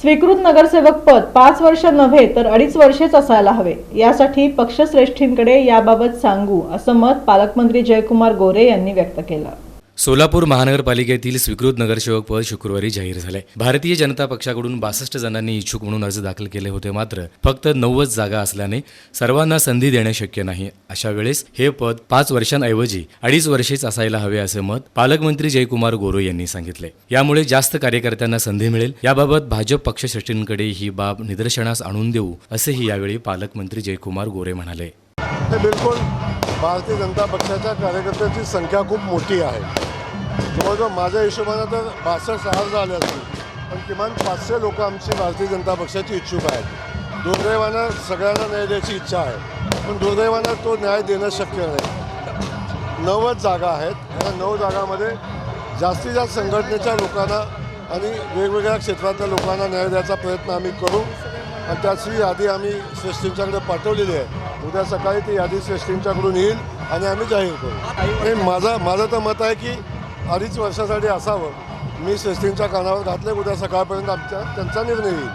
स्वीकृत नगरसेवक पद 5 वर्ष नव्हे तर 2.5 वर्षेच असायला हवे। यासाठी पक्षश्रेष्ठींकडे याबाबत सांगू असं मत पालकमंत्री जयकुमार गोरे यांनी व्यक्त केलं। सोलापूर महानगरपालिकेतील स्वीकृत नगरसेवक पद शुक्रवारी जाहीर झाले। भारतीय जनता पक्षाकडून 62 जणांनी इच्छुक म्हणून अर्ज दाखल केले होते, मात्र फक्त 90 जागा असल्याने सर्वांना संधी देणे शक्य नाही। अशा वेळेस हे पद 5 वर्षांऐवजी 2.5 वर्षेच असायला हवे असे मत पालकमंत्री जयकुमार गोरे यांनी सांगितले। यामुळे जास्त कार्यकर्त्यांना संधी मिळेल। याबाबत भाजप पक्षश्रेष्ठींकडे ही बाब निदर्शनास आणून देऊ असेही यावेळी पालकमंत्री जयकुमार गोरे म्हणाले। बिलकुल भारतीय जनता पक्षाच्या कार्यकर्त्यांची संख्या खूप मोठी आहे। जवळजवळ माझ्या हिशोबाने तर 62 झाले असतील, पण किमान 500 लोक आमची भारतीय जनता पक्षाची इच्छुक आहेत। दुर्दैवानं सगळ्यांना न्याय द्यायची इच्छा आहे, पण दुर्दैवानं तो न्याय देणं शक्य नाही। 90 जागा आहेत। या 9 जागांमध्ये जास्तीत जास्त संघटनेच्या लोकांना आणि वेगवेगळ्या क्षेत्रातल्या लोकांना न्याय द्यायचा प्रयत्न आम्ही करू आणि त्याची यादी आम्ही श्रेष्ठींच्याकडे पाठवलेली आहे। उद्या सकाळी ती यादी श्रेष्ठींच्याकडून येईल आणि आम्ही जाहीर करू। आणि माझं तर मत आहे की 2.5 वर्षासाठी असावं। मी श्रेष्ठींच्या कानावर घातले, उद्या सकाळपर्यंत त्यांचा निर्णय येईल।